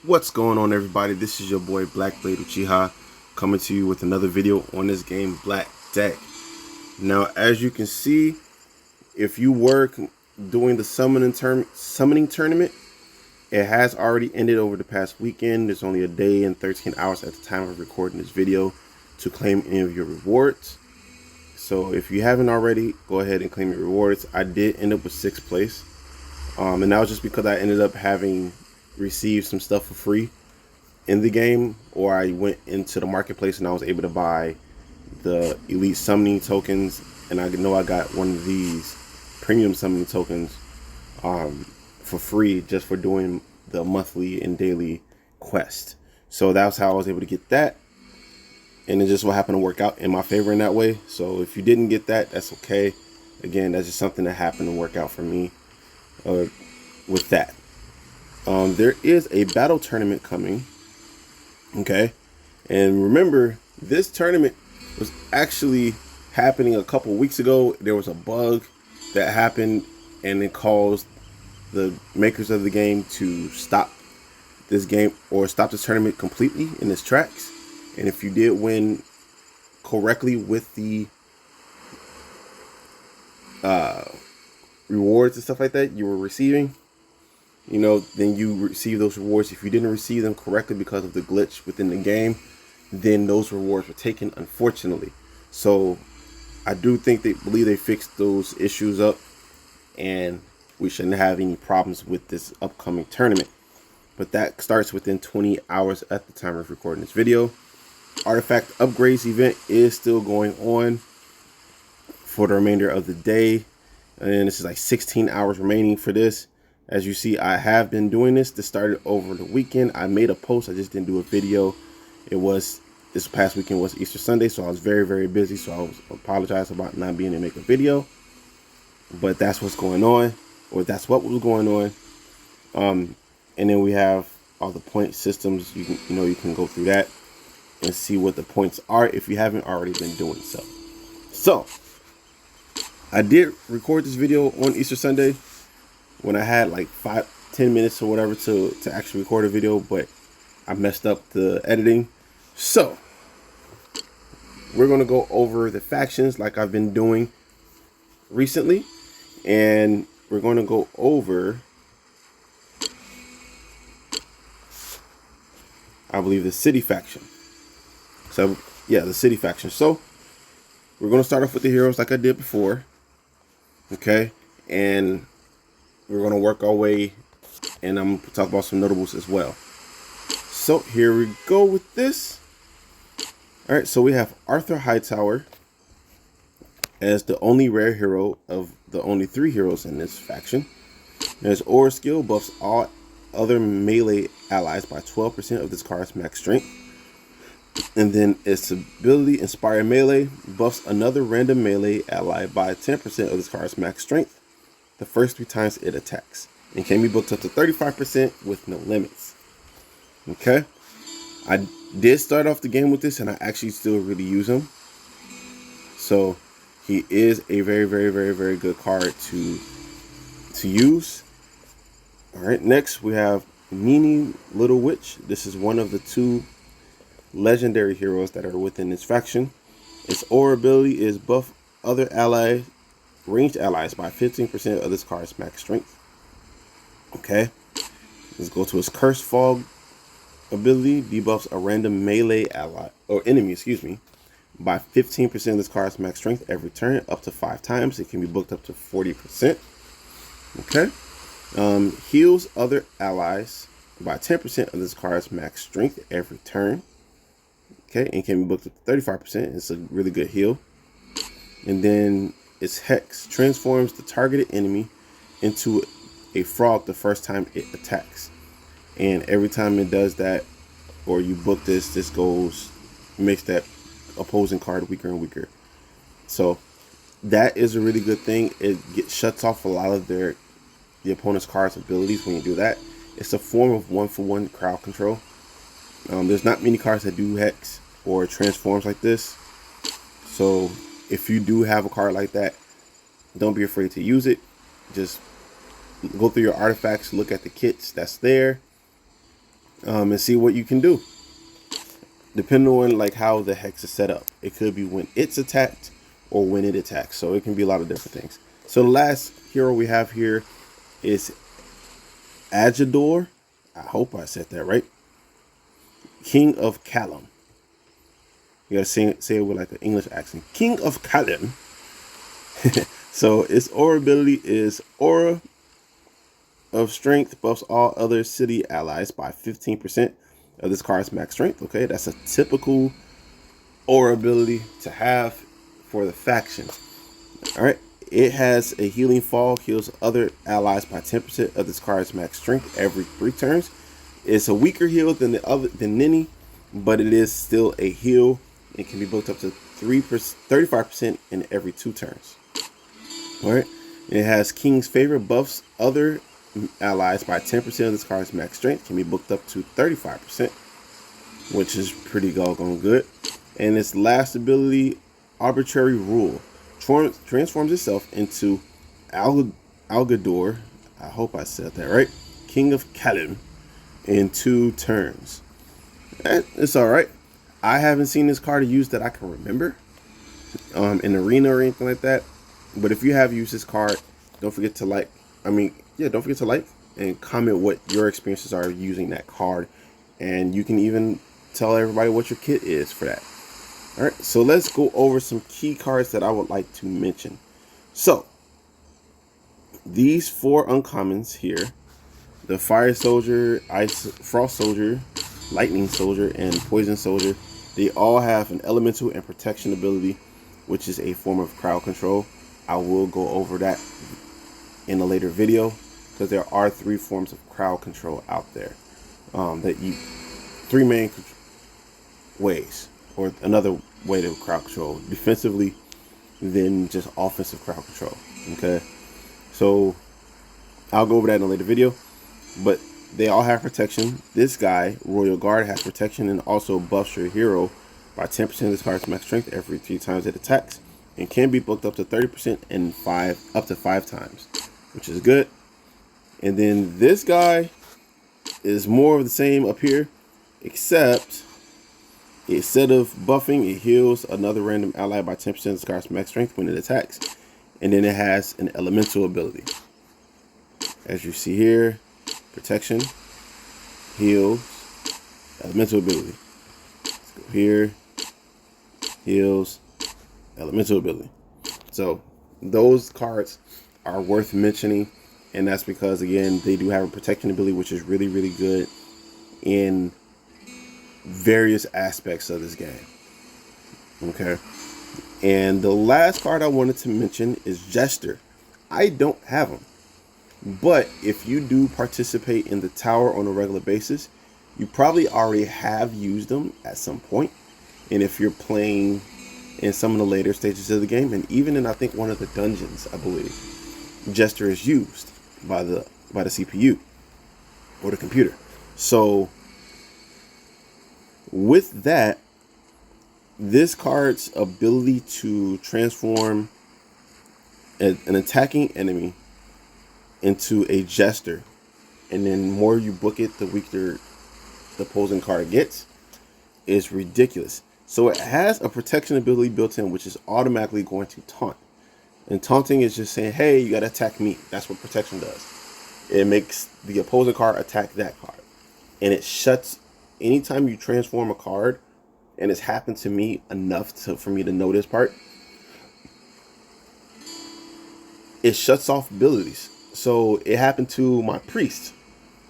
What's going on, everybody? This is your boy Black Blade Uchiha coming to you with another video on this game Black Deck. Now, as you can see, if you were doing the summoning tournament, it has already ended over the past weekend. There's only a day and 13 hours at the time of recording this video to claim any of your rewards. So if you haven't already, go ahead and claim your rewards. I did end up with 6th place, and that was just because I ended up having received some stuff for free in the game, or I went into the marketplace and I was able to buy the elite summoning tokens, and I know I got one of these premium summoning tokens for free just for doing the monthly and daily quest. So that's how I was able to get that, and it just what happened to work out in my favor in that way. So if you didn't get that, that's okay. Again, that's just something that happened to work out for me with that. There is a battle tournament coming, okay? And remember, this tournament was actually happening a couple weeks ago. There was a bug that happened, and it caused the makers of the game to stop this game or stop this tournament completely in its tracks. And if you did win correctly with the rewards and stuff like that you were receiving, then you receive those rewards. If you didn't receive them correctly because of the glitch within the game, then those rewards were taken, unfortunately. So I do think believe they fixed those issues up, and we shouldn't have any problems with this upcoming tournament. But that starts within 20 hours at the time of recording this video. Artifact upgrades event is still going on for the remainder of the day, and this is like 16 hours remaining for this. As you see, I have been doing this. This started over the weekend. I made a post. I just didn't do a video. This past weekend was Easter Sunday, so I was very, very busy. So I apologize about not being able to make a video. But that's what's going on, or that's what was going on. And then we have all the point systems. You can go through that and see what the points are if you haven't already been doing so. So I did record this video on Easter Sunday when I had like 5-10 minutes or whatever to actually record a video, but I messed up the editing. So we're going to go over the factions like I've been doing recently, and we're going to go over, I believe, the city faction. So yeah, the city faction. So we're going to start off with the heroes like I did before, okay, and we're going to work our way, and I'm going to talk about some notables as well. So here we go with this. All right, so we have Arthur Hightower as the only rare hero of the only 3 heroes in this faction. His aura skill buffs all other melee allies by 12% of this card's max strength. And then its ability, Inspire Melee, buffs another random melee ally by 10% of this card's max strength the first 3 times it attacks, and can be booked up to 35% with no limits. Okay, I did start off the game with this, and I actually still really use him. So he is a very, very, very, very good card to use. All right, next we have Nini Little Witch. This is one of the 2 legendary heroes that are within this faction. Its aura ability is buff other ranged allies by 15% of this card's max strength. Okay, let's go to his Curse Fog ability. Debuffs a random melee ally or enemy, by 15% of this card's max strength every turn, up to 5 times. It can be booked up to 40%. Okay, heals other allies by 10% of this card's max strength every turn. Okay, and can be booked up to 35%. It's a really good heal. And then its Hex transforms the targeted enemy into a frog the first time it attacks. And every time it does that, or you book this makes that opposing card weaker and weaker. So that is a really good thing. It shuts off a lot of the opponent's card's abilities when you do that. It's a form of 1-for-1 crowd control. There's not many cards that do Hex or transforms like this. So if you do have a card like that, don't be afraid to use it. Just go through your artifacts, look at the kits that's there, and see what you can do. Depending on like how the hex is set up, it could be when it's attacked or when it attacks. So it can be a lot of different things. So the last hero we have here is Ajador. I hope I said that right. King of Callum. You gotta say it with like an English accent. King of Callum. So its aura ability is Aura of Strength buffs all other city allies by 15% of this card's max strength. Okay, that's a typical aura ability to have for the faction. All right, it has a healing fall, heals other allies by 10% of this card's max strength every 3 turns. It's a weaker heal than Nini, but it is still a heal. It can be booked up to 35% in every 2 turns. All right, it has King's Favor, buffs other allies by 10% of this card's max strength, can be booked up to 35%, which is pretty doggone good. And its last ability, Arbitrary Rule, transforms itself into Algador, I hope I said that right, King of Callum, in 2 turns. It's all right. I haven't seen this card used that I can remember in arena or anything like that. But if you have used this card, don't forget to don't forget to like and comment what your experiences are using that card. And you can even tell everybody what your kit is for that. All right, so let's go over some key cards that I would like to mention. So these 4 uncommons here, the Fire Soldier, Frost Soldier, Lightning Soldier, and Poison Soldier, they all have an elemental and protection ability, which is a form of crowd control. I will go over that in a later video because there are 3 forms of crowd control out there. 3 main ways, or another way to crowd control defensively, then just offensive crowd control. Okay, so I'll go over that in a later video, but they all have protection. This guy, Royal Guard, has protection and also buffs your hero by 10% of this card's max strength every 3 times it attacks, and can be booked up to 30% and up to 5 times, which is good. And then this guy is more of the same up here, except instead of buffing, it heals another random ally by 10% of this card's max strength when it attacks. And then it has an elemental ability. As you see here, protection, heals, elemental ability. Let's go here, heals, elemental ability. So those cards are worth mentioning, and that's because, again, they do have a protection ability, which is really, really good in various aspects of this game. Okay, and the last card I wanted to mention is Jester. I don't have him, but if you do participate in the tower on a regular basis, you probably already have used them at some point. And if you're playing in some of the later stages of the game, and even in, I think, one of the dungeons, I believe, Jester is used by the CPU or the computer. So with that, this card's ability to transform an attacking enemy into a Jester, and then more you book it, the weaker the opposing card gets, is ridiculous. So it has a protection ability built in, which is automatically going to taunt. And taunting is just saying, hey, you gotta attack me. That's what protection does. It makes the opposing card attack that card. And it shuts, anytime you transform a card, and it's happened to me enough for me to know this part, it shuts off abilities. So it happened to my Priest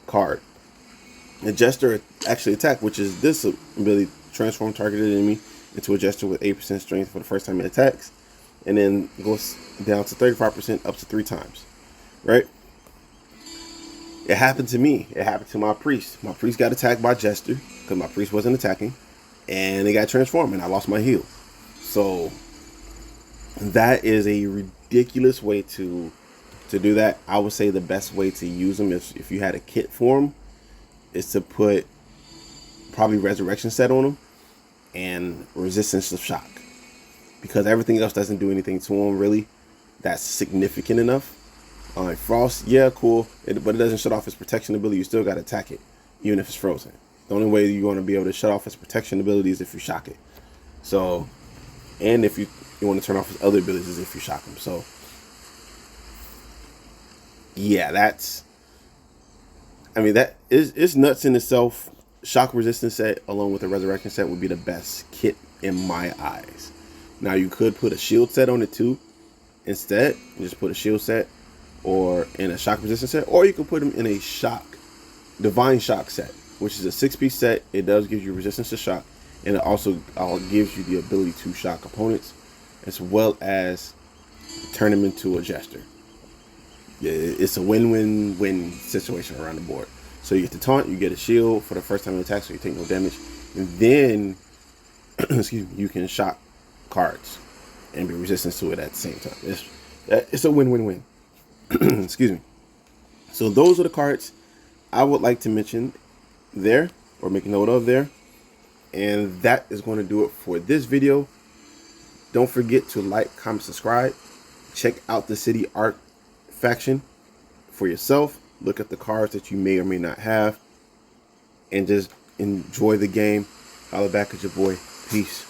card. The Jester actually attacked, which is this ability, transform targeted enemy into a Jester with 8% strength for the first time it attacks, and then goes down to 35% up to 3 times, right? It happened to me. It happened to my Priest. My Priest got attacked by Jester because my Priest wasn't attacking, and it got transformed, and I lost my heal. So that is a ridiculous way to do that. I would say the best way to use them is, if you had a kit for them, is to put probably Resurrection Set on them and Resistance of Shock, because everything else doesn't do anything to them really that's significant enough. Frost, yeah, cool, but it doesn't shut off its protection ability. You still got to attack it even if it's frozen. The only way you're going to be able to shut off his protection abilities if you shock it. So, and if you want to turn off his other abilities is if you shock him. So, yeah, that is nuts in itself. Shock resistance set along with the resurrection set would be the best kit in my eyes. Now you could put a shield set on it too instead. You just put a shield set or in a shock resistance set, or you could put them in a divine shock set, which is a 6-piece set. It does give you resistance to shock, and it also gives you the ability to shock opponents as well as turn them into a jester. Yeah, it's a win-win-win situation around the board. So you get the taunt, you get a shield for the first time you attack, so you take no damage, and then excuse me, you can shock cards and be resistant to it at the same time. It's a win-win-win. Excuse me. So those are the cards I would like to mention there, or make a note of there, and that is going to do it for this video. Don't forget to like, comment, subscribe. Check out the City Arc faction for yourself. Look at the cards that you may or may not have, and just enjoy the game. Holla back at your boy. Peace.